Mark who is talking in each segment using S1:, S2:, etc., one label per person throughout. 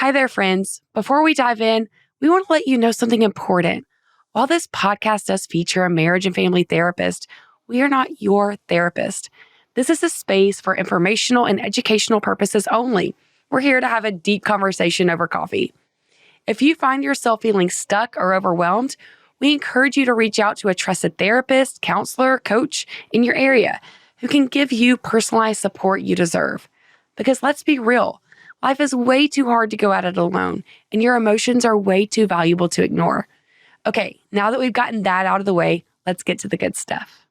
S1: Hi there, friends. Before we dive in, we want to let you know something important. While this podcast does feature a marriage and family therapist, we are not your therapist. This is a space for informational and educational purposes only. We're here to have a deep conversation over coffee. If you find yourself feeling stuck or overwhelmed, we encourage you to reach out to a trusted therapist, counselor, coach in your area who can give you personalized support you deserve. Because let's be real, life is way too hard to go at it alone, and your emotions are way too valuable to ignore. Okay, now that we've gotten that out of the way, let's get to the good stuff.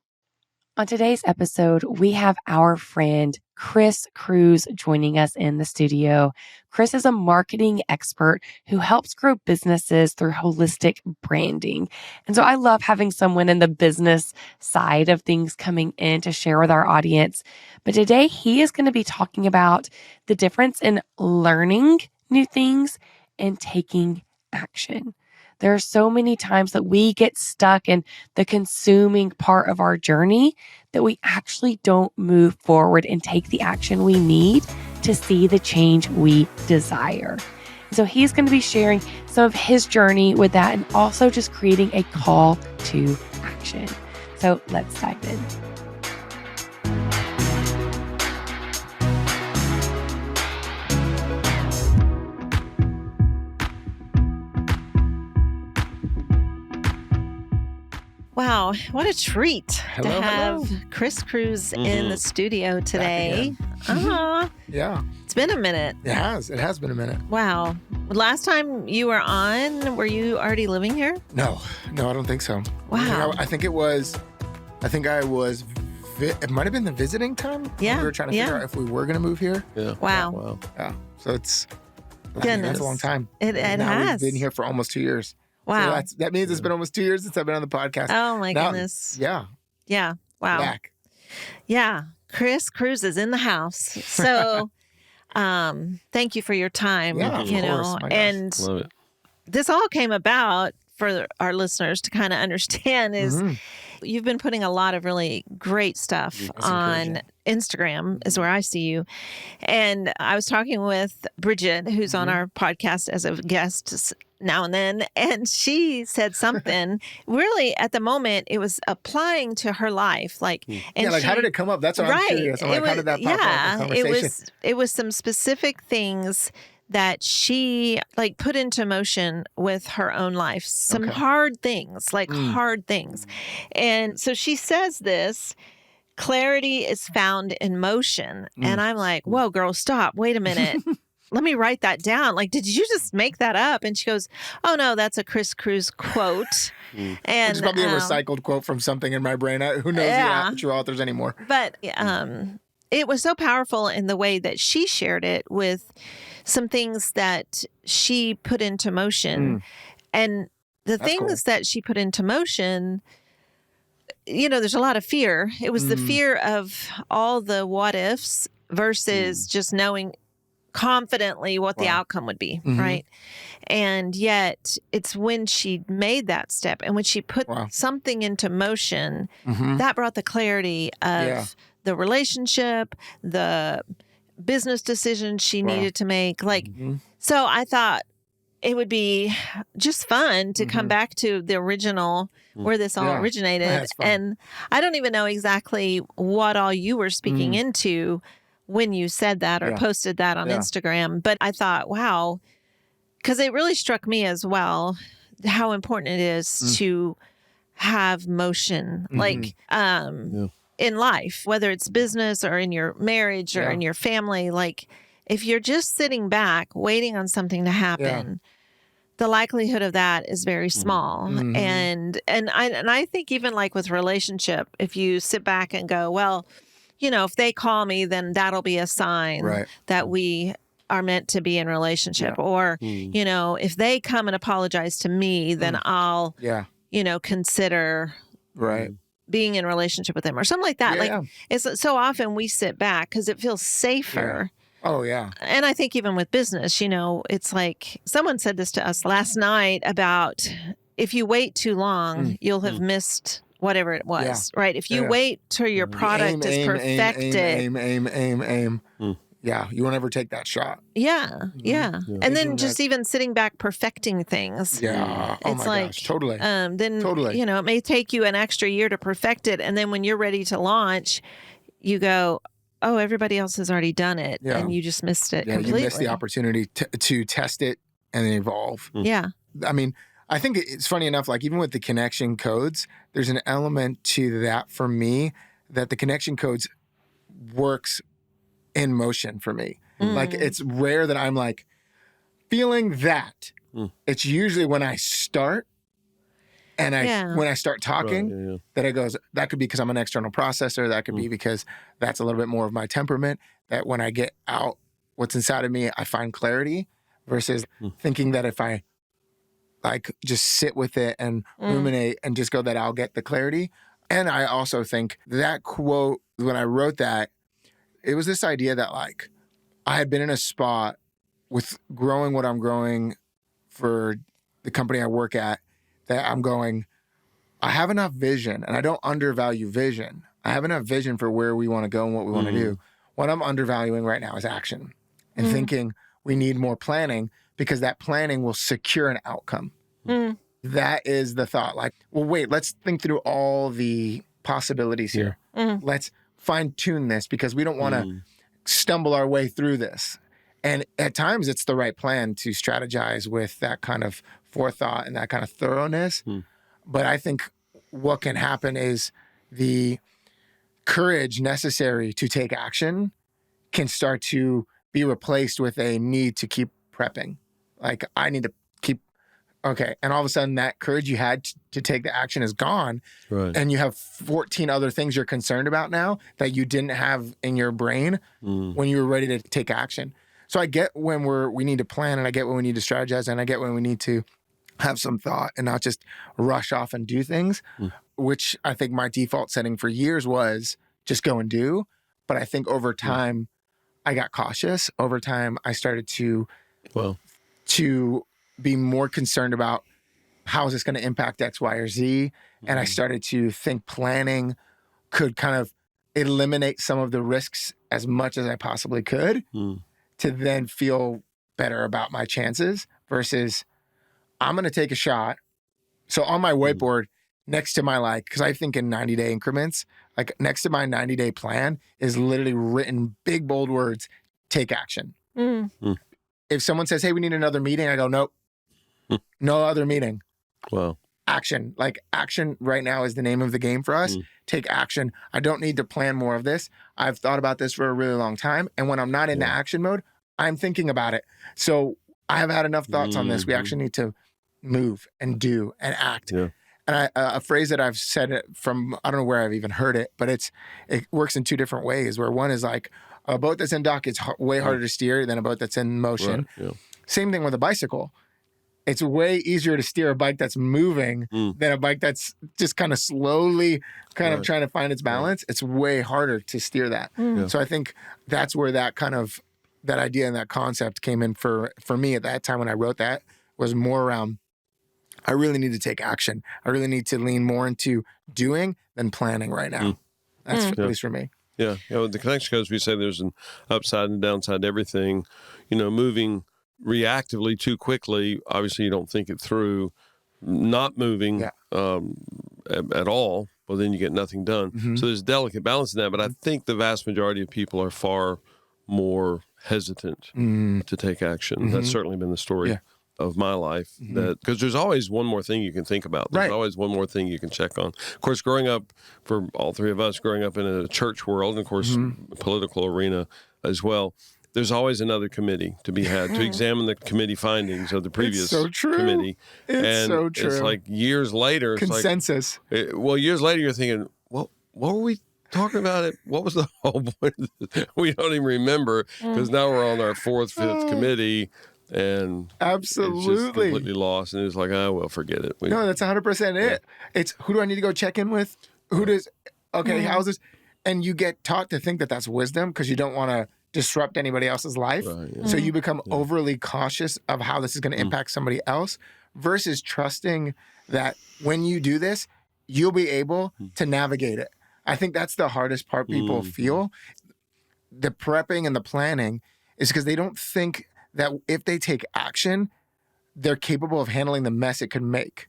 S1: On today's episode, we have our friend Chris Cruz joining us in the studio. Chris is a marketing expert who helps grow businesses through holistic branding. And so I love having someone in the business side of things coming in to share with our audience. But today he is going to be talking about the difference in learning new things and taking action. There are so many times that we get stuck in the consuming part of our journey that we actually don't move forward and take the action we need to see the change we desire. So he's going to be sharing some of his journey with that and also just creating a call to action. So let's dive in.
S2: Wow, what a treat to have Chris Cruz in the studio today.
S3: Yeah.
S2: It's been a minute.
S3: It has. It has been a minute.
S2: Wow. Last time you were on, were you already living here?
S3: No, I don't think so.
S2: Wow.
S3: I think I was, it might have been the visiting time.
S2: Yeah.
S3: We were trying to figure out if we were going to move here.
S4: Yeah.
S2: Wow.
S3: Yeah. So that's
S2: Goodness.
S3: a long time.
S2: It has.
S3: We've been here for almost 2 years.
S2: Wow.
S3: So that means it's been almost 2 years since I've been on the podcast.
S2: Oh my goodness.
S3: Yeah.
S2: Yeah. Wow.
S3: Back.
S2: Yeah. Chris Cruz is in the house. So thank you for your time.
S3: Yeah, of course. My gosh.
S2: And
S4: Love it.
S2: this all came about for our listeners to kind of understand is you've been putting a lot of really great stuff on Instagram is where I see you. And I was talking with Bridget, who's on our podcast as a guest now and then, and she said something really at the moment it was applying to her life.
S3: How did it come up? That's what I'm curious. I'm how did that pop up in the conversation?
S2: It was some specific things that she put into motion with her own life, some hard things, hard things. And so she says this, clarity is found in motion. And I'm like, whoa, girl, stop. Wait a minute. Let me write that down. Did you just make that up? And she goes, oh no, that's a Chris Cruz quote. And
S3: it's probably a recycled quote from something in my brain. Who knows the true authors anymore.
S2: But it was so powerful in the way that she shared it with some things that she put into motion. And the things that she put into motion, there's a lot of fear. It was the fear of all the what ifs versus just knowing confidently what the outcome would be, right? And yet it's when she made that step and when she put something into motion, that brought the clarity of the relationship, the business decisions she needed to make. So I thought it would be just fun to come back to the original where this all originated. And I don't even know exactly what all you were speaking into when you said that or posted that on Instagram. But I thought, wow, because it really struck me as well, how important it is to have motion, in life, whether it's business or in your marriage or in your family. If you're just sitting back waiting on something to happen, the likelihood of that is very small. And I think even with relationship, if you sit back and go, well, if they call me, then that'll be a sign that we are meant to be in relationship. Or, if they come and apologize to me, then I'll, consider being in relationship with them or something like that. It's so often we sit back because it feels safer.
S3: Oh, yeah.
S2: And I think even with business, it's someone said this to us last night about if you wait too long, you'll have missed whatever it was, right? If you wait till your product is perfected.
S3: Aim. Yeah, you won't ever take that shot.
S2: Yeah. And then just even sitting back perfecting things.
S3: Yeah. Oh
S2: It's
S3: my
S2: like,
S3: gosh, totally.
S2: Then,
S3: Totally.
S2: it may take you an extra year to perfect it. And then when you're ready to launch, you go, oh, everybody else has already done it.
S3: Yeah.
S2: And you just missed it completely.
S3: You missed the opportunity to test it and then evolve.
S2: Yeah.
S3: I mean, I think it's funny enough, like even with the connection codes, there's an element to that for me that the connection codes works in motion for me. Like it's rare that I'm like feeling that. It's usually when I start and when I start talking that it goes, that could be because I'm an external processor. That could be because that's a little bit more of my temperament, that when I get out what's inside of me, I find clarity versus thinking that if I like just sit with it and ruminate and just go that I'll get the clarity. And I also think that quote, when I wrote that, it was this idea that like I had been in a spot with growing what I'm growing for the company I work at, that I'm going, I have enough vision, and I don't undervalue vision. I have enough vision for where we want to go and what we want to do. What I'm undervaluing right now is action and thinking we need more planning because that planning will secure an outcome. That is the thought. Like, well, wait, let's think through all the possibilities here. Let's fine tune this because we don't want to stumble our way through this. And at times it's the right plan to strategize with that kind of forethought and that kind of thoroughness. But I think what can happen is the courage necessary to take action can start to be replaced with a need to keep prepping. Like I need to keep, okay. And all of a sudden that courage you had to take the action is gone.
S4: Right.
S3: And you have 14 other things you're concerned about now that you didn't have in your brain when you were ready to take action. So I get when we need to plan, and I get when we need to strategize, and I get when we need to have some thought and not just rush off and do things, which I think my default setting for years was just go and do. But I think over time, I got cautious. Over time, I started to be more concerned about how is this going to impact X, Y, or Z. And I started to think planning could kind of eliminate some of the risks as much as I possibly could to then feel better about my chances versus I'm going to take a shot. So on my whiteboard next to my because I think in 90-day increments, like next to my 90-day plan is literally written big, bold words, take action. If someone says, hey, we need another meeting, I go, nope, no other meeting.
S4: Wow.
S3: Action. Like action right now is the name of the game for us. Take action. I don't need to plan more of this. I've thought about this for a really long time. And when I'm not in the action mode, I'm thinking about it. So I have had enough thoughts on this. We actually need to move and do and act. And a phrase that I've said from, I don't know where I've even heard it, but it works in two different ways, where one is like a boat that's in dock, it's way harder to steer than a boat that's in motion. Same thing with a bicycle. It's way easier to steer a bike that's moving than a bike that's just kind of slowly kind of trying to find its balance. It's way harder to steer that. So I think that's where that kind of, that idea and that concept came in for me at that time when I wrote that, was more around, I really need to take action. I really need to lean more into doing than planning right now. That's at least for me.
S4: Yeah. With the connection codes, we say there's an upside and downside to everything. Moving reactively too quickly, obviously you don't think it through. Not moving at all, well, then you get nothing done. So there's a delicate balance in that, but I think the vast majority of people are far more hesitant to take action. That's certainly been the story of my life, that because there's always one more thing you can think about. There's always one more thing you can check on. Of course, growing up, for all three of us, growing up in a church world, and of course, political arena as well, there's always another committee to be had to examine the committee findings of the previous committee.
S3: It's so true.
S4: It's like years later.
S3: Consensus.
S4: Years later, you're thinking, well, what were we talking about? What was the whole point of this? We don't even remember because now we're on our fourth, fifth committee. And
S3: absolutely
S4: it's just completely lost. And it's like, well, forget it.
S3: No, that's 100% it. It's who do I need to go check in with? Who does, how's this? And you get taught to think that that's wisdom because you don't want to disrupt anybody else's life. So you become overly cautious of how this is going to impact somebody else versus trusting that when you do this, you'll be able to navigate it. I think that's the hardest part people feel. the prepping and the planning is because they don't think that if they take action, they're capable of handling the mess it could make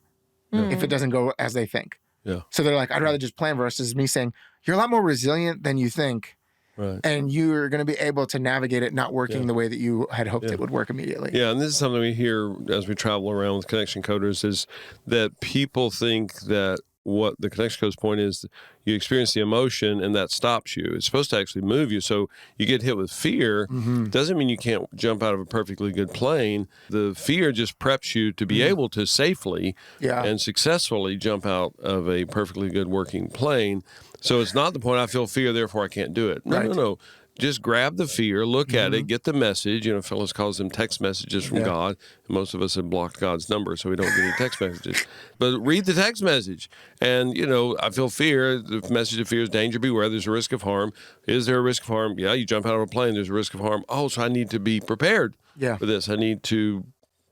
S3: if it doesn't go as they think.
S4: Yeah.
S3: So they're like, I'd rather just plan versus me saying, you're a lot more resilient than you think.
S4: Right.
S3: And you're going to be able to navigate it not working the way that you had hoped it would work immediately.
S4: Yeah, and this is something we hear as we travel around with connection coders is that people think that what the connection code's point is, you experience the emotion and that stops you. It's supposed to actually move you. So you get hit with fear. Doesn't mean you can't jump out of a perfectly good plane. The fear just preps you to be able to safely and successfully jump out of a perfectly good working plane. So it's not the point, I feel fear, therefore I can't do it. No. Just grab the fear, look at it, get the message. You know, Phyllis calls them text messages from God. And most of us have blocked God's number, so we don't get any text messages. But read the text message. And, you know, I feel fear. The message of fear is danger, beware. There's a risk of harm. Is there a risk of harm? Yeah, you jump out of a plane. There's a risk of harm. Oh, so I need to be prepared for this. I need to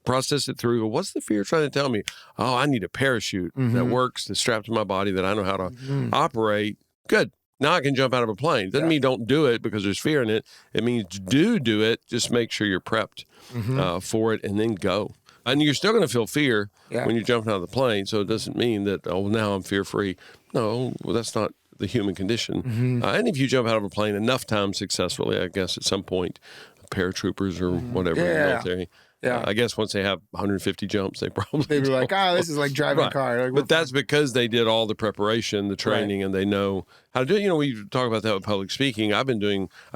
S4: process it through. What's the fear trying to tell me? Oh, I need a parachute that works, that's strapped to my body, that I know how to operate. Good. Now I can jump out of a plane. Doesn't mean don't do it because there's fear in it. It means do it. Just make sure you're prepped for it and then go. And you're still going to feel fear when you're jumping out of the plane. So it doesn't mean that, oh, now I'm fear-free. No, well, that's not the human condition. And if you jump out of a plane enough times successfully, I guess at some point, paratroopers or whatever in the military, I guess once they have 150 jumps, they probably
S3: They'd be like, this is like driving a car. Like,
S4: but that's because they did all the preparation, the training, and they know how to do it. You know, we talk about that with public speaking. I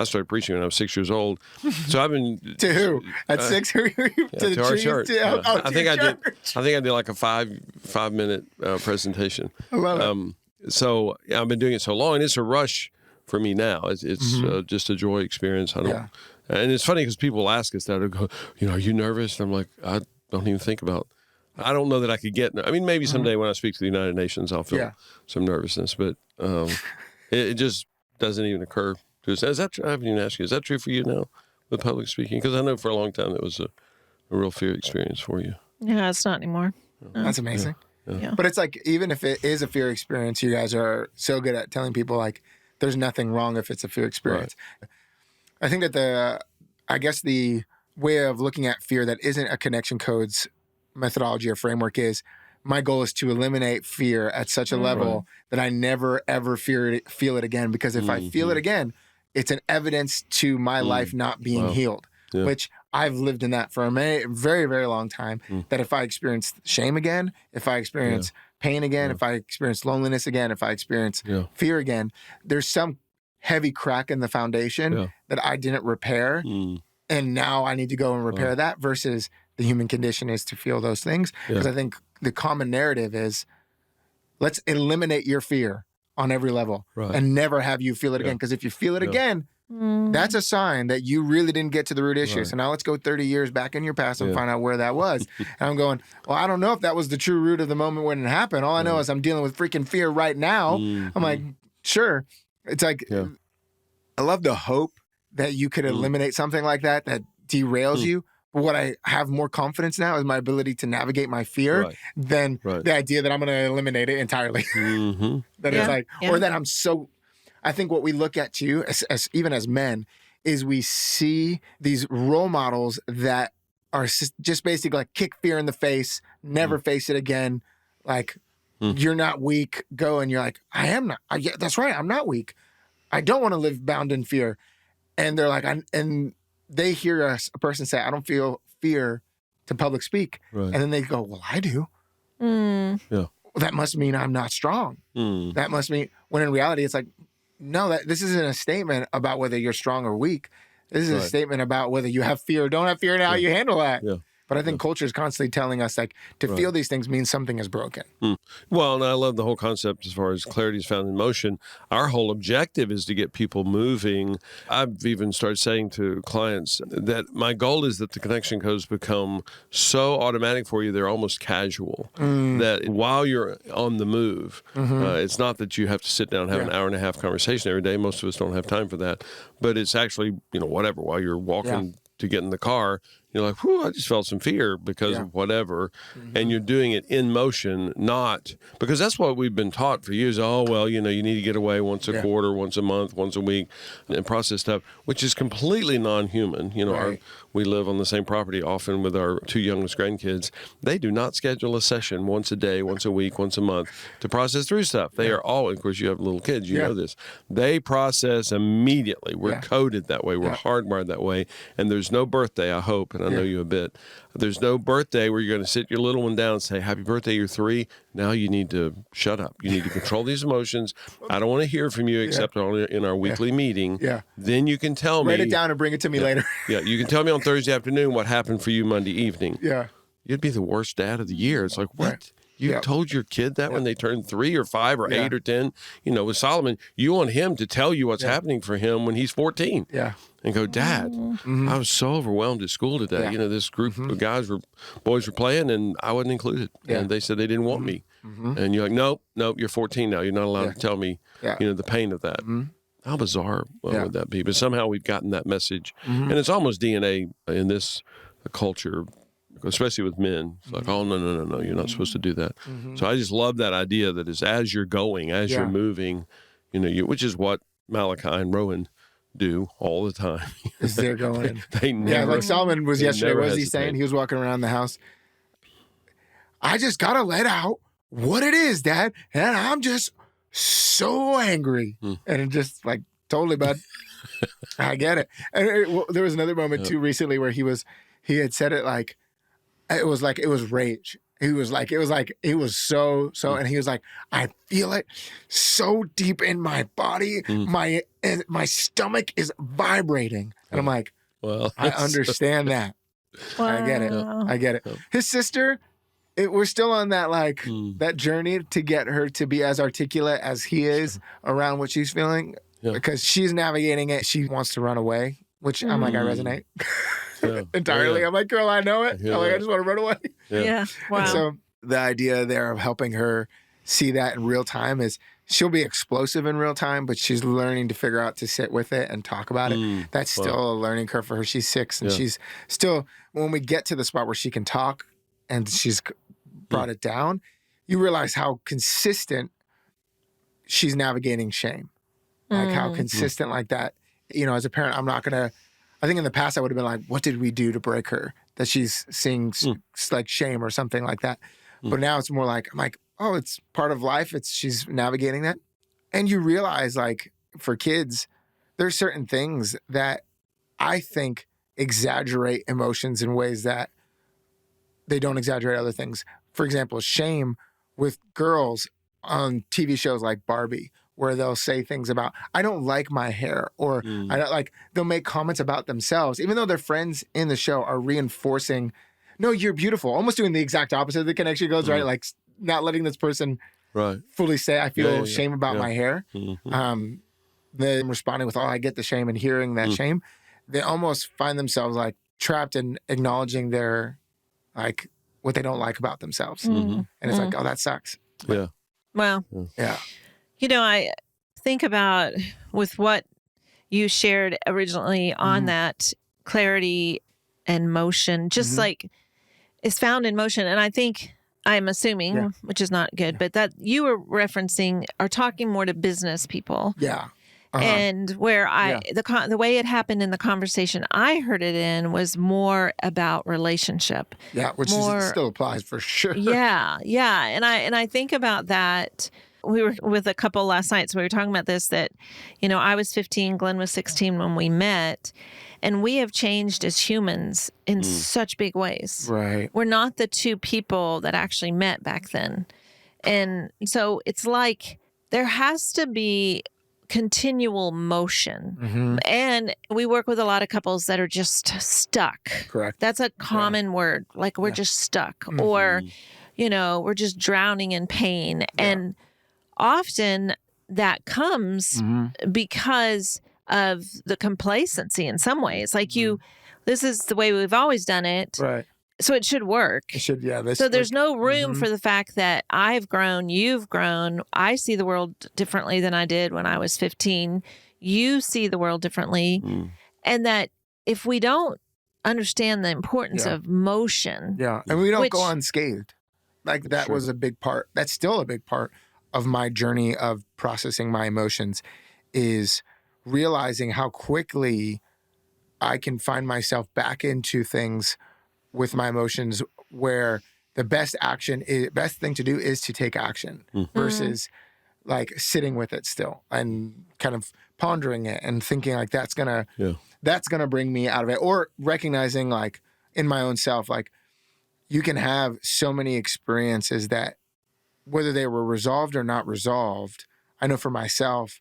S4: started preaching when I was 6 years old. So I've been...
S3: To who? At 6? To the
S4: our
S3: trees?
S4: church.
S3: I think
S4: I did like a five-minute presentation.
S3: I love it.
S4: So I've been doing it so long, and it's a rush for me now. It's just a joy experience. I don't... And it's funny because people ask us that, go, you know, are you nervous? And I'm like, I don't even think about. I don't know that I could get. I mean, maybe someday when I speak to the United Nations, I'll feel some nervousness, but it just doesn't even occur to us. Is that true? I haven't even asked you. Is that true for you now with public speaking? Because I know for a long time it was a real fear experience for you.
S2: Yeah, it's not anymore. No.
S3: That's amazing.
S2: Yeah.
S3: But it's like, even if it is a fear experience, you guys are so good at telling people like, there's nothing wrong if it's a fear experience. Right. I think that the way of looking at fear that isn't a connection codes methodology or framework is, my goal is to eliminate fear at such a level that I never, ever feel it again. Because if I feel it again, it's an evidence to my life not being healed, which I've lived in that for a very, very long time, that if I experience shame again, if I experience pain again, if I experience loneliness again, if I experience fear again, there's some heavy crack in the foundation that I didn't repair. And now I need to go and repair that, versus the human condition is to feel those things. Because I think the common narrative is, let's eliminate your fear on every level and never have you feel it again. Because if you feel it again, that's a sign that you really didn't get to the root issue. So now let's go 30 years back in your past and find out where that was. And I'm going, well, I don't know if that was the true root of the moment when it happened. All I know is I'm dealing with freaking fear right now. I'm like, sure. It's like, I love the hope that you could eliminate something like that derails you. But what I have more confidence now is my ability to navigate my fear than the idea that I'm going to eliminate it entirely. That it's like, or that I'm so, I think what we look at too, even as men, is we see these role models that are just basically like kick fear in the face, never face it again. Like, you're not weak, go. And you're like, I am not. That's right. I'm not weak. I don't want to live bound in fear. And they're like, and they hear a person say, I don't feel fear to public speak. And then they go, well, I do. Well, that must mean I'm not strong. That must mean, when in reality, it's like, no, this isn't a statement about whether you're strong or weak. This is a statement about whether you have fear or don't have fear and how you handle that. But I think culture is constantly telling us, like, to feel these things means something is broken.
S4: Well, and I love the whole concept as far as clarity is found in motion. Our whole objective is to get people moving. I've even started saying to clients that my goal is that the connection codes become so automatic for you, they're almost casual. That while you're on the move, it's not that you have to sit down and have an hour and a half conversation every day. Most of us don't have time for that. But it's actually, whatever, while you're walking to get in the car, you're like, whew, I just felt some fear because of whatever. And you're doing it in motion, not because that's what we've been taught for years. Oh, well, you need to get away once a quarter, once a month, once a week and process stuff, which is completely non-human. We live on the same property often with our 2 youngest grandkids. They do not schedule a session once a day, once a week, once a month to process through stuff. They are all, of course, you have little kids, you know this. They process immediately. We're coded that way. We're hardwired that way. And there's no birthday, I hope, and I know you a bit. There's no birthday where you're going to sit your little one down and say, happy birthday, you're 3. Now you need to shut up. You need to control these emotions. I don't want to hear from you except in our weekly meeting. Then you can tell me.
S3: Write it down and bring it to me later.
S4: You can tell me on Thursday afternoon what happened for you Monday evening.
S3: Yeah.
S4: You'd be the worst dad of the year. It's like, what? You told your kid that when they turned 3 or 5 or 8 or 10? With Solomon, you want him to tell you what's happening for him when he's 14.
S3: Yeah.
S4: And go, Dad, I was so overwhelmed at school today. This group of boys were playing and I wasn't included. And they said they didn't want me. And you're like, nope, you're 14 now. You're not allowed to tell me, the pain of that. How bizarre would that be? But somehow we've gotten that message. And it's almost DNA in this culture, especially with men. It's like, oh, no, you're not supposed to do that. So I just love that idea that is as you're going, as you're moving, which is what Malachi and Rowan do all the time.
S3: As they're going.
S4: They never.
S3: Like Solomon was yesterday. What was he saying? He was walking around the house. I just got to let out what it is, Dad. And I'm just so angry. And it just like, totally, bud. I get it. And there was another moment too recently where he had said it like it was rage. He was so, and he was like, I feel it so deep in my body. My stomach is vibrating. And I'm like, well, I understand that. Wow. I get it. His sister, we're still on that, that journey to get her to be as articulate as he is around what she's feeling because she's navigating it. She wants to run away, which I'm like, I resonate. Entirely. I'm like, girl, I know it. I'm like, I just want to run away. Wow. And so the idea there of helping her see that in real time is she'll be explosive in real time, but she's learning to figure out to sit with it and talk about it. That's still a learning curve for her. She's 6 and she's still, when we get to the spot where she can talk and she's brought it down, you realize how consistent she's navigating shame. Like how consistent like that. As a parent, I'm not going to, I think in the past I would have been like, what did we do to break her? That she's seeing like shame or something like that. But now it's more like, I'm like, oh, it's part of life. She's navigating that. And you realize like for kids, there's certain things that I think exaggerate emotions in ways that they don't exaggerate other things. For example, shame with girls on TV shows like Barbie, where they'll say things about, I don't like my hair, or I don't like, they'll make comments about themselves, even though their friends in the show are reinforcing, no, you're beautiful, almost doing the exact opposite of the connection goes, right? Like not letting this person fully say, I feel shame about my hair. Then responding with, oh, I get the shame, and hearing that shame, they almost find themselves like trapped in acknowledging their, like what they don't like about themselves. And it's like, oh, that sucks.
S4: Yeah.
S2: Well,
S3: yeah.
S2: I think about with what you shared originally on that clarity and motion, just like is found in motion. And I think I'm assuming, which is not good, but that you were referencing are talking more to business people.
S3: Yeah.
S2: And where the way it happened in the conversation I heard it in was more about relationship.
S3: Yeah, which still applies for sure.
S2: Yeah. And I think about that. We were with a couple last night, so we were talking about this, that, I was 15, Glenn was 16 when we met, and we have changed as humans in such big ways.
S3: Right.
S2: We're not the 2 people that actually met back then. And so it's like there has to be continual motion. And we work with a lot of couples that are just stuck.
S3: Correct.
S2: That's a common word. Like we're just stuck, or, we're just drowning in pain. And often that comes because of the complacency in some ways. Like this is the way we've always done it.
S3: Right.
S2: So it should work.
S3: It should, yeah.
S2: So there's no room for the fact that I've grown, you've grown. I see the world differently than I did when I was 15. You see the world differently. And that if we don't understand the importance of motion.
S3: Yeah. And we don't go unscathed. Like that was a big part. That's still a big part of my journey of processing my emotions, is realizing how quickly I can find myself back into things with my emotions where the best thing to do is to take action versus like sitting with it still and kind of pondering it and thinking like that's gonna bring me out of it, or recognizing like in my own self, like you can have so many experiences that whether they were resolved or not resolved, I know for myself,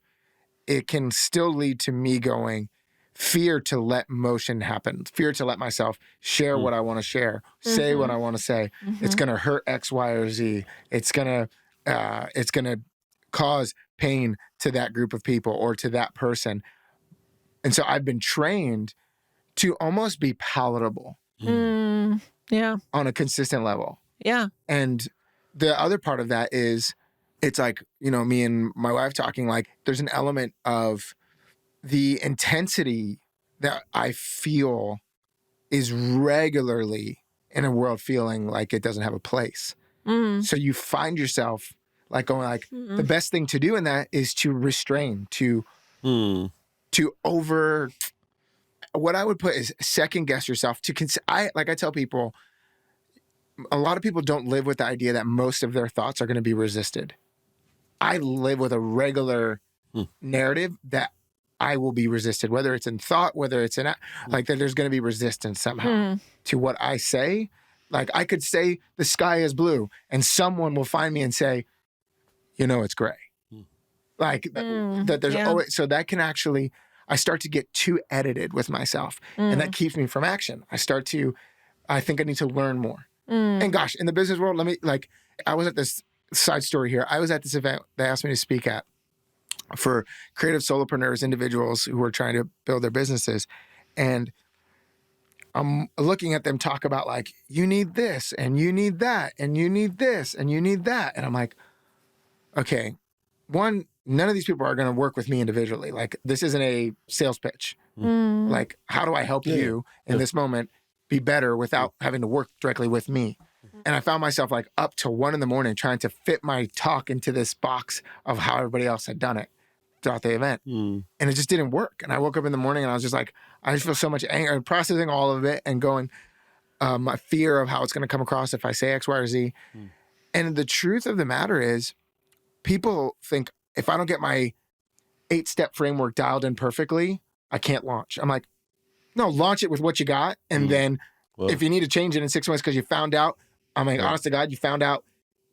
S3: it can still lead to me going fear to let motion happen, fear to let myself share what I want to share, say what I want to say. It's going to hurt X, Y, or Z. It's going to cause pain to that group of people or to that person. And so I've been trained to almost be palatable.
S2: Yeah.
S3: On a consistent level.
S2: Yeah.
S3: And the other part of that is it's like, you know, me and my wife talking, like there's an element of the intensity that I feel is regularly in a world feeling like it doesn't have a place. So you find yourself like going like the best thing to do in that is to restrain, to over. What I would put is second guess yourself. I tell people, a lot of people don't live with the idea that most of their thoughts are going to be resisted. I live with a regular narrative that I will be resisted, whether it's in thought, whether it's in like that. There's going to be resistance somehow to what I say. Like I could say the sky is blue, and someone will find me and say, you know, it's gray. Like that. There's always so that can actually. I start to get too edited with myself, and that keeps me from action. I think I need to learn more. And gosh, in the business world, I was at this side story here. I was at this event they asked me to speak at for creative solopreneurs, individuals who are trying to build their businesses. And I'm looking at them talk about like, you need this and you need that and you need this and you need that. And I'm like, okay, one, none of these people are going to work with me individually. Like this isn't a sales pitch. Like, how do I help you in this moment be better without having to work directly with me? And I found myself like up till 1 a.m. trying to fit my talk into this box of how everybody else had done it throughout the event. And it just didn't work. And I woke up in the morning and I was just like, I just feel so much anger and processing all of it and going, my fear of how it's going to come across if I say X, Y, or Z. And the truth of the matter is, people think if I don't get my 8-step framework dialed in perfectly, I can't launch. I'm like, no, launch it with what you got. And then if you need to change it in 6 months because you found out, I'm like, honest to God, you found out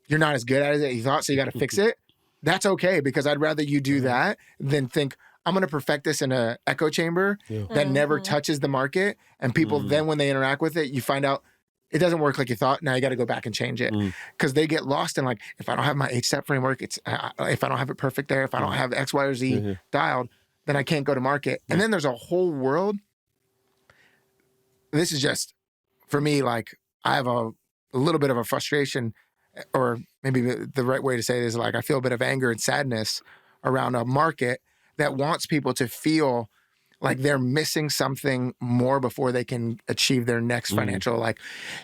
S3: you're not as good at it as you thought, so you got to fix it. That's okay, because I'd rather you do that than think, I'm going to perfect this in an echo chamber that never touches the market. And people then when they interact with it, you find out it doesn't work like you thought. Now you got to go back and change it, because they get lost in like, if I don't have my 8-step framework, if I don't have it perfect there, if I don't have X, Y, or Z dialed, then I can't go to market. And then there's a whole world. This is just, for me, like I have a little bit of a frustration, or maybe the right way to say it is like I feel a bit of anger and sadness around a market that wants people to feel like they're missing something more before they can achieve their next financial, like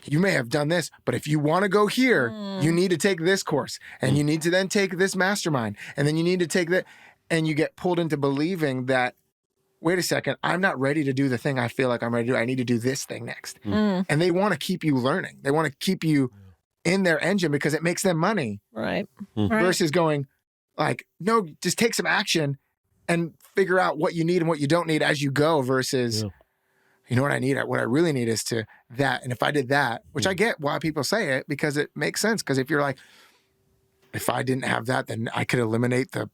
S3: you may have done this, but if you want to go here, you need to take this course, and you need to then take this mastermind, and then you need to take that, and you get pulled into believing that, wait a second, I'm not ready to do the thing I feel like I'm ready to do. I need to do this thing next. And they want to keep you learning. They want to keep you in their engine because it makes them money.
S2: Right.
S3: Versus going like, no, just take some action and figure out what you need and what you don't need as you go versus, you know what I need? What I really need is to that. And if I did that, which I get why people say it, because it makes sense. Because if you're like, if I didn't have that, then I could eliminate the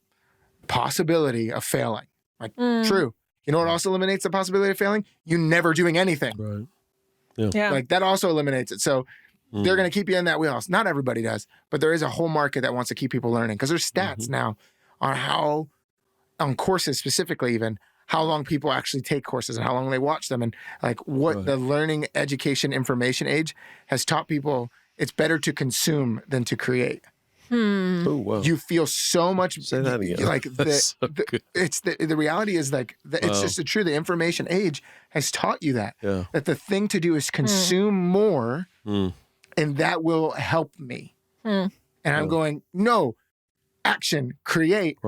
S3: possibility of failing. Like, true. You know what also eliminates the possibility of failing? You never doing anything.
S4: Right.
S2: Yeah.
S3: Like that also eliminates it. So they're going to keep you in that wheelhouse. Not everybody does, but there is a whole market that wants to keep people learning, because there's stats now on on courses specifically, even how long people actually take courses and how long they watch them, and like what the learning, education, information age has taught people. It's better to consume than to create.
S4: Oh, wow.
S3: You feel so much.
S4: Say that again.
S3: Like
S4: That's so good.
S3: it's the reality is like it's just the truth. The information age has taught you that that the thing to do is consume more, and that will help me. And I'm going, no, action, create,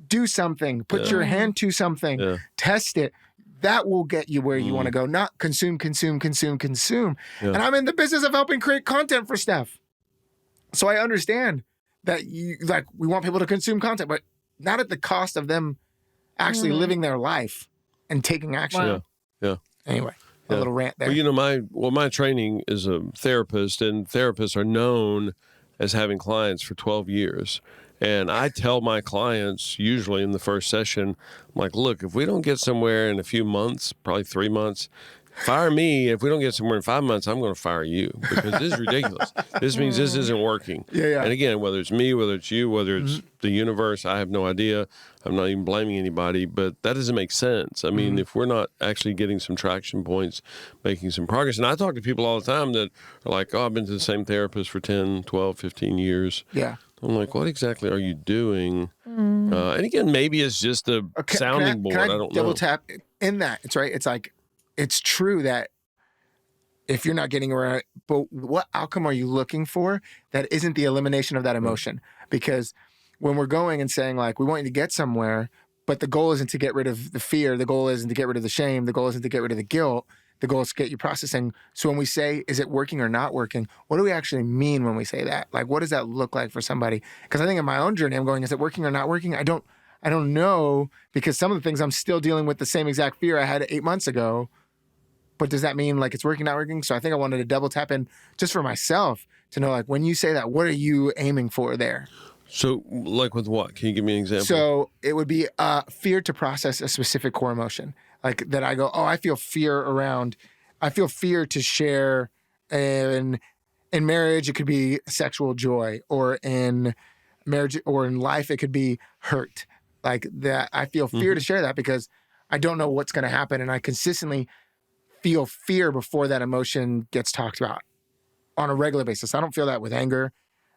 S3: do something, put your hand to something, test it. That will get you where you want to go. Not consume. And I'm in the business of helping create content for stuff. So I understand that we want people to consume content, but not at the cost of them actually living their life and taking action.
S2: Wow.
S4: Yeah.
S3: Anyway, a little rant there.
S4: Well, my training is a therapist, and therapists are known as having clients for 12 years. And I tell my clients, usually in the first session, I'm like, look, if we don't get somewhere in a few months, probably 3 months, fire me. If we don't get somewhere in 5 months, I'm going to fire you because this is ridiculous. This means this isn't working.
S3: Yeah.
S4: And again, whether it's me, whether it's you, whether it's the universe, I have no idea. I'm not even blaming anybody, but that doesn't make sense. I mean, if we're not actually getting some traction points, making some progress. And I talk to people all the time that are like, oh, I've been to the same therapist for 10, 12, 15 years.
S3: Yeah.
S4: I'm like, what exactly are you doing? And again, maybe it's just a sounding board. I don't know.
S3: Double tap in that. It's right. It's like, it's true that if you're not getting around, but what outcome are you looking for that isn't the elimination of that emotion? Because when we're going and saying like, we want you to get somewhere, but the goal isn't to get rid of the fear. The goal isn't to get rid of the shame. The goal isn't to get rid of the guilt. The goal is to get you processing. So when we say, is it working or not working? What do we actually mean when we say that? Like, what does that look like for somebody? Because I think in my own journey, I'm going, is it working or not working? I don't know, because some of the things I'm still dealing with the same exact fear I had 8 months ago. But does that mean like it's working, not working? So I think I wanted to double tap in just for myself to know, like, when you say that, what are you aiming for there?
S4: So like with what? Can you give me an example?
S3: So it would be fear to process a specific core emotion. Like that I go, oh, I feel fear to share in marriage, it could be sexual joy, or in marriage or in life, it could be hurt. Like that I feel fear to share that because I don't know what's going to happen. And I consistently feel fear before that emotion gets talked about on a regular basis. I don't feel that with anger.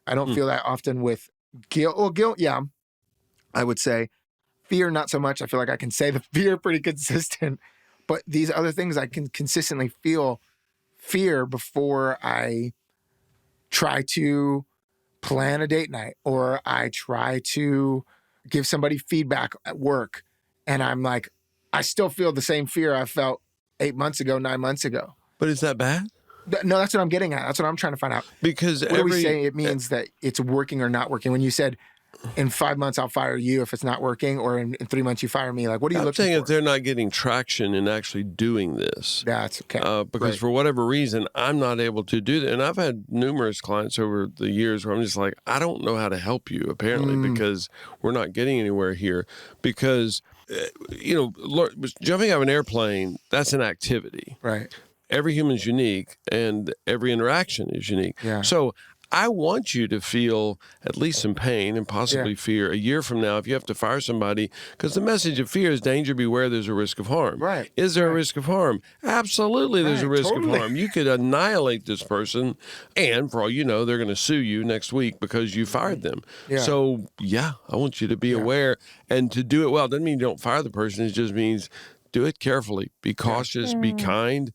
S3: I don't feel that often with guilt. Well, guilt, yeah, I would say. Fear, not so much. I feel like I can say the fear pretty consistent. But these other things, I can consistently feel fear before I try to plan a date night or I try to give somebody feedback at work. And I'm like, I still feel the same fear I felt 8 months ago, 9 months ago.
S4: But is that bad?
S3: No, that's what I'm getting at. That's what I'm trying to find out.
S4: Because
S3: what are we saying it means that it's working or not working? When you said in 5 months I'll fire you if it's not working, or in 3 months you fire me, like what are you looking for?
S4: I'm saying if they're not getting traction in actually doing this.
S3: That's okay.
S4: Because for whatever reason, I'm not able to do that. And I've had numerous clients over the years where I'm just like, I don't know how to help you, apparently, because we're not getting anywhere here. Because, jumping out of an airplane, that's an activity.
S3: Right.
S4: Every human's unique and every interaction is unique.
S3: Yeah.
S4: So I want you to feel at least some pain and possibly fear a year from now if you have to fire somebody, because the message of fear is danger, beware, there's a risk of harm.
S3: Right.
S4: Is there a risk of harm? Absolutely, there's a risk of harm. You could annihilate this person, and for all you know, they're going to sue you next week because you fired them.
S3: Yeah.
S4: So, I want you to be aware and to do it well. It doesn't mean you don't fire the person. It just means do it carefully. Be cautious, be kind,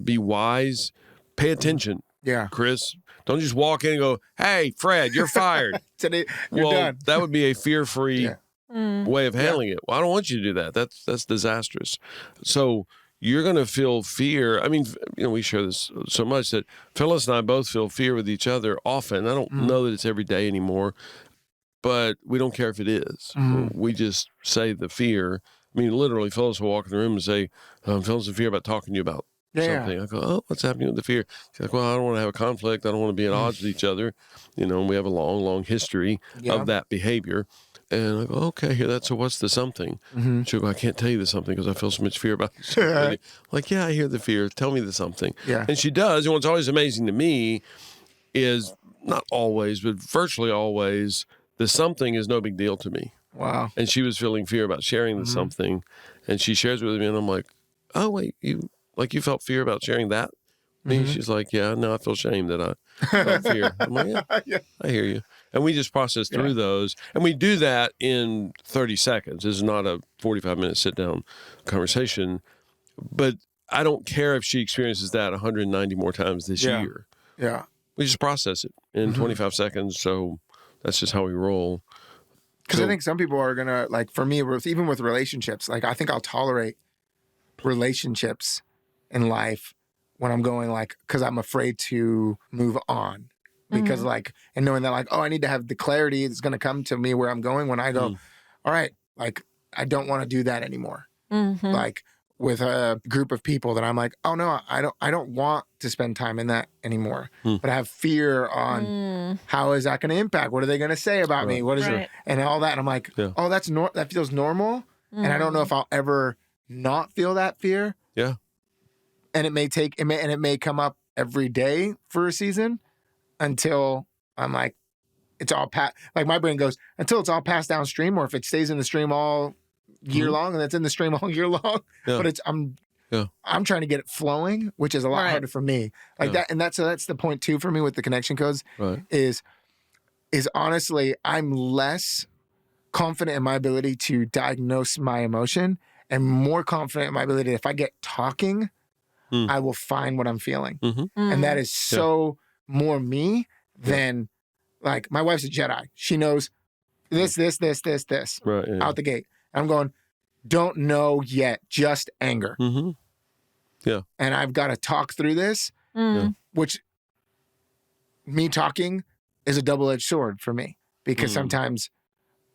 S4: be wise, pay attention.
S3: Yeah.
S4: Chris, don't just walk in and go, hey, Fred, you're fired.
S3: Today, you're done.
S4: That would be a fear-free way of handling it. Well, I don't want you to do that. That's disastrous. So you're going to feel fear. I mean, we share this so much that Phyllis and I both feel fear with each other often. I don't know that it's every day anymore, but we don't care if it is. We just say the fear. I mean, literally, Phyllis will walk in the room and say, Phyllis, in fear about talking to you about something. I go, oh, what's happening with the fear? She's like, well, I don't want to have a conflict. I don't want to be at odds with each other. And we have a long, long history of that behavior. And I go, okay, here, so what's the something? She'll go, I can't tell you the something because I feel so much fear about it. Like, I hear the fear. Tell me the something. Yeah. And she does. And what's always amazing to me is, not always, but virtually always, the something is no big deal to me.
S3: Wow.
S4: And she was feeling fear about sharing the something. And she shares it with me. And I'm like, oh, wait, you felt fear about sharing that? She's like, yeah, no, I feel shame that I felt fear. I'm like, yeah, I hear you. And we just process through those. And we do that in 30 seconds. This is not a 45-minute sit-down conversation. But I don't care if she experiences that 190 more times this year.
S3: Yeah.
S4: We just process it in 25 seconds. So that's just how we roll.
S3: Because I think some people are going to, like, for me, even with relationships, like, I think I'll tolerate relationships in life when I'm going, like, because I'm afraid to move on. Because, like, and knowing that, like, oh, I need to have the clarity that's going to come to me where I'm going when I go, all right, like, I don't want to do that anymore. Like, with a group of people that I'm like, oh, no, I don't want to spend time in that anymore. But I have fear on how is that going to impact? What are they going to say about me? What is it? And all that. And I'm like, oh, that feels normal. And I don't know if I'll ever not feel that fear.
S4: Yeah.
S3: And it may come up every day for a season. Until I'm like, it's all like my brain goes, until it's all passed downstream, or if it stays in the stream all year long and it's in the stream all year long.
S4: Yeah.
S3: But I'm trying to get it flowing, which is a lot harder for me. Like that. And that's the point too for me with the connection codes is honestly, I'm less confident in my ability to diagnose my emotion and more confident in my ability. If I get talking, I will find what I'm feling. And that is so more me than, like, my wife's a Jedi. She knows this out the gate. And I'm going, don't know yet, just anger.
S4: Yeah.
S3: And I've got to talk through this, which me talking is a double-edged sword for me, because sometimes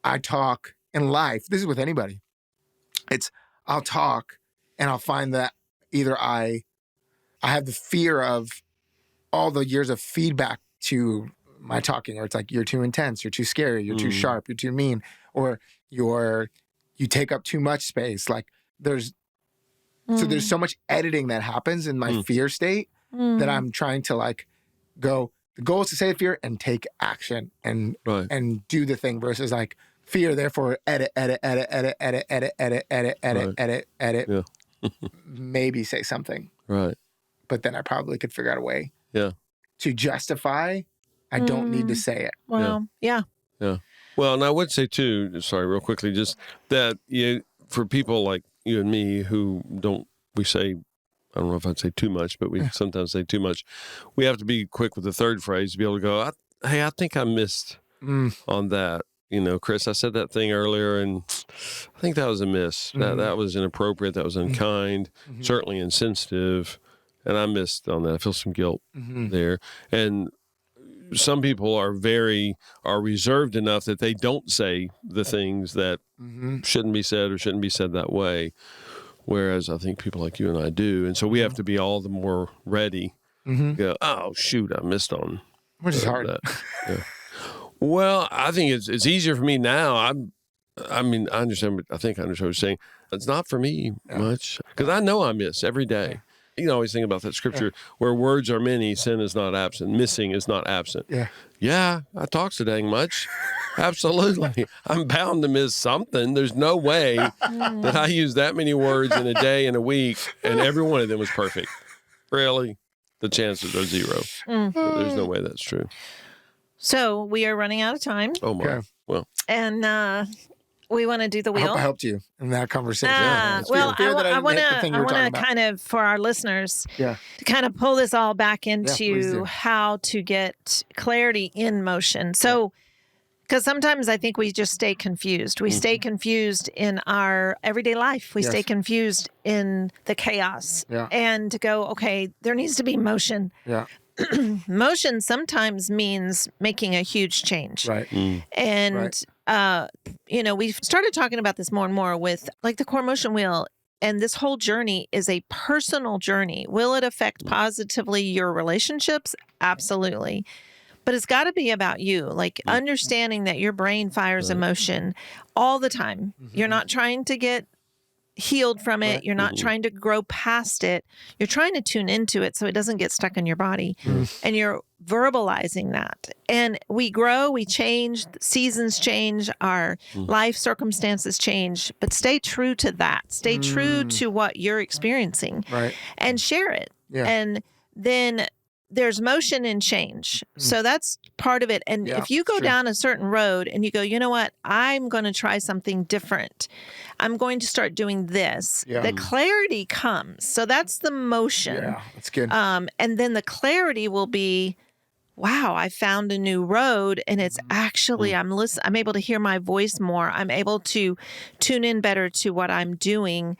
S3: I talk in life. This is with anybody. I'll talk and I'll find that either I have the fear of all the years of feedback to my talking, or it's like, you're too intense, you're too scary, you're too sharp, you're too mean, or you take up too much space. Like there's so much editing that happens in my fear state that I'm trying to, like, go, the goal is to say the fear and take action and do the thing, versus like fear, therefore edit, maybe say something.
S4: Right.
S3: But then I probably could figure out a way to justify I don't need to say it.
S2: Well, yeah.
S4: Well, and I would say too, sorry, real quickly, just that for people like you and me who we say, I don't know if I'd say too much, but we sometimes say too much. We have to be quick with the third phrase to be able to go, hey, I think I missed on that. Chris, I said that thing earlier, and I think that was a miss. That was inappropriate. That was unkind, certainly insensitive. And I missed on that. I feel some guilt there. And some people are reserved enough that they don't say the things that shouldn't be said or shouldn't be said that way. Whereas I think people like you and I do. And so we have to be all the more ready. Go, oh, shoot, I missed on.
S3: Which is hard.
S4: That. Well, I think it's easier for me now. I think I understand what you're saying. It's not for me much, because I know I miss every day. You know, I always think about that scripture where words are many, sin is not absent, missing is not absent. Yeah, I talk so dang much. Absolutely. I'm bound to miss something. There's no way that I use that many words in a day and a week and every one of them was perfect. Really? The chances are zero. There's no way that's true.
S2: So we are running out of time.
S4: Oh, my.
S3: Okay.
S4: Well.
S2: And we want to do the wheel.
S3: I hope I helped you in that conversation.
S2: Well, I want to kind of, for our listeners, to kind of pull this all back into how to get clarity in motion. So, because sometimes I think we just stay confused. We stay confused in our everyday life. We stay confused in the chaos. And to go, okay, there needs to be motion. Motion sometimes means making a huge change. And, we've started talking about this more and more with like the core motion wheel. And this whole journey is a personal journey. Will it affect positively your relationships? Absolutely. But it's got to be about you, like understanding that your brain fires emotion all the time. You're not trying to get healed from it. You're not trying to grow past it. You're trying to tune into it so it doesn't get stuck in your body. And you're verbalizing that. And we grow, we change, seasons change, our life circumstances change, but stay true to that. Stay true to what you're experiencing and share it. And then there's motion and change. So that's part of it. And if you go down a certain road and you go, you know what, I'm going to try something different. I'm going to start doing this. The clarity comes. So that's the motion.
S3: Yeah, that's good.
S2: And then the clarity will be, wow, I found a new road, and it's actually, I'm able to hear my voice more. I'm able to tune in better to what I'm doing.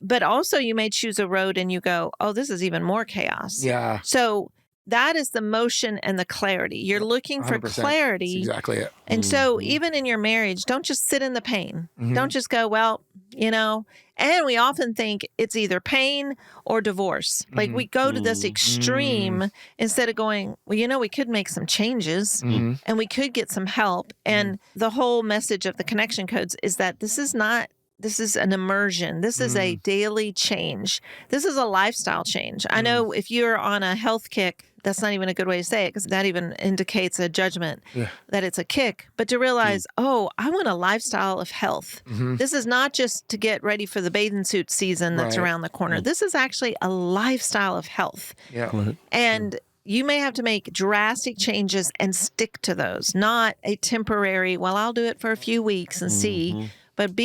S2: But also you may choose a road and you go, oh, this is even more chaos.
S3: Yeah.
S2: So that is the motion and the clarity. You're looking for clarity.
S3: That's exactly it.
S2: And so even in your marriage, don't just sit in the pain. Don't just go, well, and we often think it's either pain or divorce. Like we go to this extreme instead of going, well, we could make some changes and we could get some help. And the whole message of the connection codes is that this is an immersion. This is a daily change. This is a lifestyle change. I know if you're on a health kick, that's not even a good way to say it, because that even indicates a judgment that it's a kick. But to realize, I want a lifestyle of health. This is not just to get ready for the bathing suit season that's around the corner. This is actually a lifestyle of health.
S3: Yeah.
S2: And you may have to make drastic changes and stick to those, not a temporary, well, I'll do it for a few weeks and see, but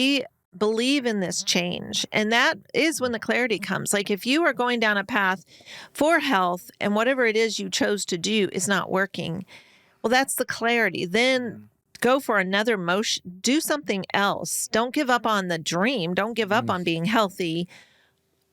S2: believe in this change. And that is when the clarity comes. Like if you are going down a path for health and whatever it is you chose to do is not working, well, that's the clarity. Then go for another motion, do something else. Don't give up on the dream. Don't give up on being healthy,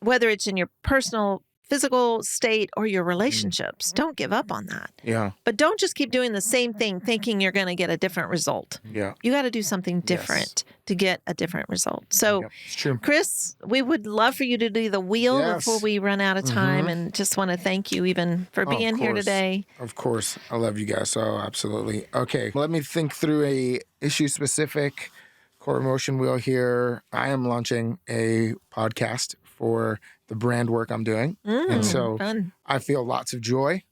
S2: whether it's in your personal physical state or your relationships. Don't give up on that.
S3: Yeah.
S2: But don't just keep doing the same thing thinking you're going to get a different result.
S3: Yeah.
S2: You got to do something different to get a different result. So,
S3: it's true.
S2: Chris, we would love for you to do the wheel before we run out of time, and just want to thank you even for being here today.
S3: Of course. I love you guys. So absolutely. Okay. Let me think through a issue-specific core emotion wheel here. I am launching a podcast for the brand work I'm doing. And so I feel lots of joy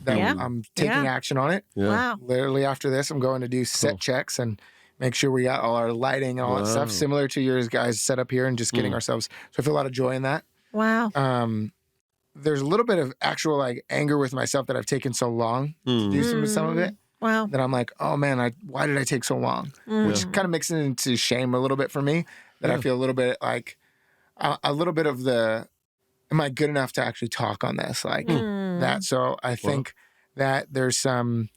S3: that I'm taking action on it.
S4: Yeah.
S2: Wow.
S3: Literally after this, I'm going to do set checks and make sure we got all our lighting and all that stuff, similar to yours guys set up here, and just getting ourselves. So I feel a lot of joy in that.
S2: Wow.
S3: There's a little bit of actual anger with myself that I've taken so long to do some of it.
S2: Wow.
S3: That I'm like, oh man, why did I take so long? Which kind of mixes into shame a little bit for me. That I feel a little bit like a little bit of am I good enough to actually talk on this? That. So I think that there's some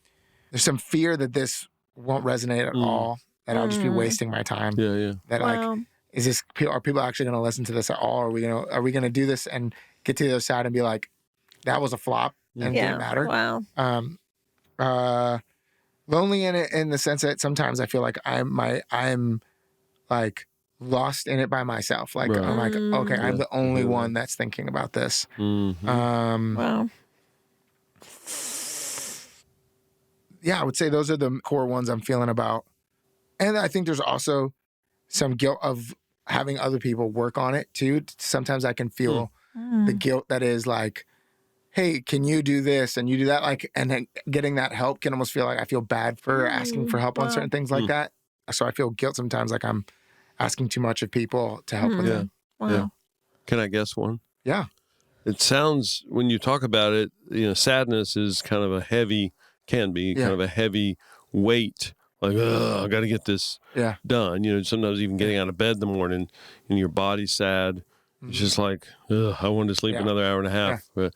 S3: fear that this won't resonate at all, that I'll just be wasting my time.
S4: Yeah, yeah.
S3: That are people actually going to listen to this at all? Are we going to do this and get to the other side and be like, that was a flop and didn't matter?
S2: Wow.
S3: Lonely in the sense that sometimes I feel like I'm like lost in it by myself. Like I'm like, okay, I'm the only one that's thinking about this.
S2: Wow.
S3: Yeah, I would say those are the core ones I'm feeling about. And I think there's also some guilt of having other people work on it too. Sometimes I can feel the guilt that is like, hey, can you do this and you do that? And then getting that help can almost feel like I feel bad for asking for help on certain things like that. So I feel guilt sometimes, like I'm asking too much of people to help with it.
S2: Wow.
S4: Yeah. Can I guess one?
S3: Yeah.
S4: It sounds, when you talk about it, sadness is kind of a heavy weight. Like, I got to get this done. Sometimes even getting out of bed in the morning and your body's sad. It's just like, I wanted to sleep another hour and a half. But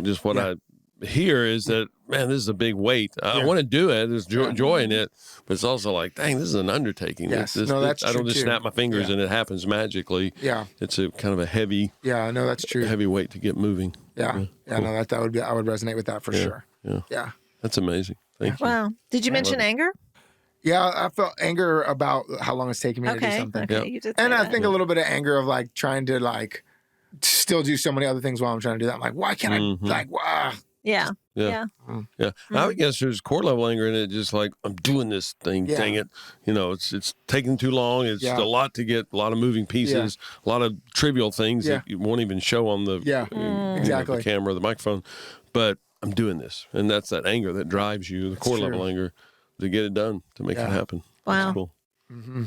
S4: just what I hear is that, man, this is a big weight. I want to do it. There's joy in it. But it's also like, dang, this is an undertaking.
S3: Yes.
S4: That's I don't just snap my fingers and it happens magically.
S3: Yeah.
S4: It's a kind of a heavy.
S3: Yeah, no, that's true.
S4: Heavy weight to get moving.
S3: Yeah. Yeah,
S4: cool.
S3: No, I would resonate with that for sure.
S4: Yeah.
S3: Yeah.
S4: That's amazing. Thank you.
S2: Wow. Did you mention anger?
S3: Yeah, I felt anger about how long it's taking me to do something.
S2: Okay, you did say
S3: and I
S2: that.
S3: think a little bit of anger of trying to still do so many other things while I'm trying to do that. I'm like, why can't I wow.
S2: Yeah.
S4: Yeah. I would guess there's core level anger in it, just like, I'm doing this thing, dang it. It's taking too long. It's a lot to get, a lot of moving pieces, a lot of trivial things that you won't even show on the,
S3: exactly.
S4: the camera, the microphone. But I'm doing this. And that's that anger that drives you, the core level anger, to get it done, to make it happen.
S2: Wow.
S4: That's cool.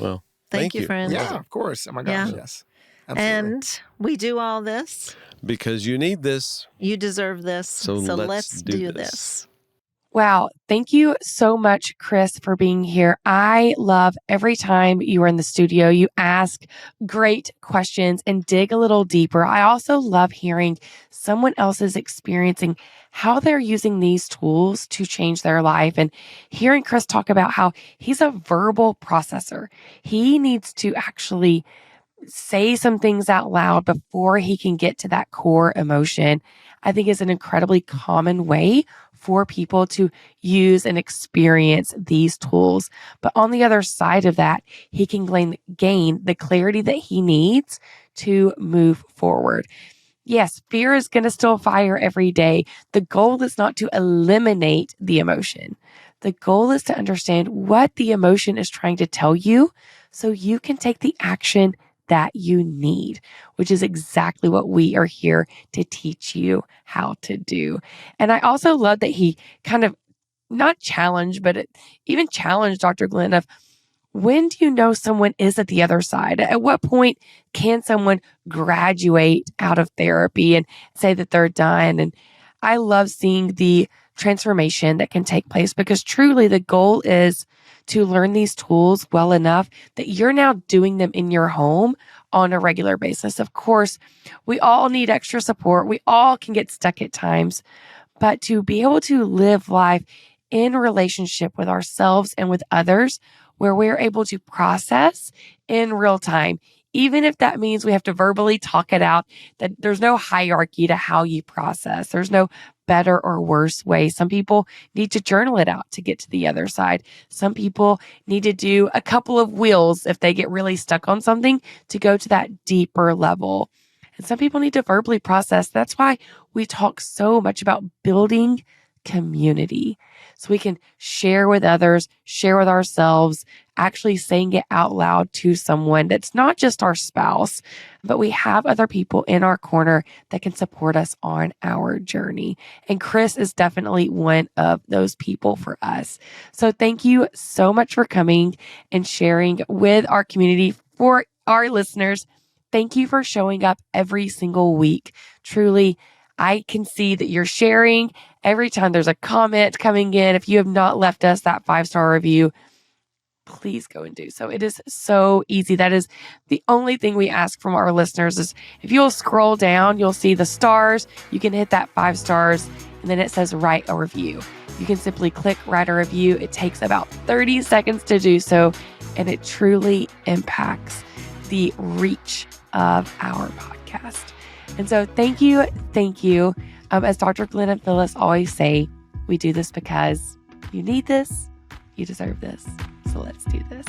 S4: Wow.
S2: Thank you, friends.
S3: Yeah, of course. Oh my gosh, yes. Absolutely.
S2: And we do all this
S4: because you need this.
S2: You deserve this.
S4: So
S2: let's do this.
S1: Wow. Thank you so much, Chris, for being here. I love every time you are in the studio, you ask great questions and dig a little deeper. I also love hearing someone else's experiencing how they're using these tools to change their life, and hearing Chris talk about how he's a verbal processor. He needs to actually say some things out loud before he can get to that core emotion. I think is an incredibly common way for people to use and experience these tools. But on the other side of that, he can gain the clarity that he needs to move forward. Yes, fear is going to still fire every day. The goal is not to eliminate the emotion. The goal is to understand what the emotion is trying to tell you so you can take the action that you need, which is exactly what we are here to teach you how to do. And I also love that he kind of not challenged, but even challenged Dr. Glenn of, when do you know someone is at the other side? At what point can someone graduate out of therapy and say that they're done? And I love seeing the transformation that can take place, because truly the goal is to learn these tools well enough that you're now doing them in your home on a regular basis. Of course, we all need extra support. We all can get stuck at times, but to be able to live life in relationship with ourselves and with others, where we're able to process in real time, even if that means we have to verbally talk it out, that there's no hierarchy to how you process. There's no better or worse way. Some people need to journal it out to get to the other side. Some people need to do a couple of wheels if they get really stuck on something to go to that deeper level. And some people need to verbally process. That's why we talk so much about building community, so we can share with others, share with ourselves, actually saying it out loud to someone that's not just our spouse, but we have other people in our corner that can support us on our journey. And Chris is definitely one of those people for us. So thank you so much for coming and sharing with our community. For our listeners, thank you for showing up every single week. Truly, I can see that you're sharing every time there's a comment coming in. If you have not left us that 5-star review, please go and do so. It is so easy. That is the only thing we ask from our listeners is if you'll scroll down, you'll see the stars. You can hit that 5 stars and then it says write a review. You can simply click write a review. It takes about 30 seconds to do so, and it truly impacts the reach of our podcast. And so thank you. As Dr. Glenn and Phyllis always say, we do this because you need this, you deserve this. So let's do this.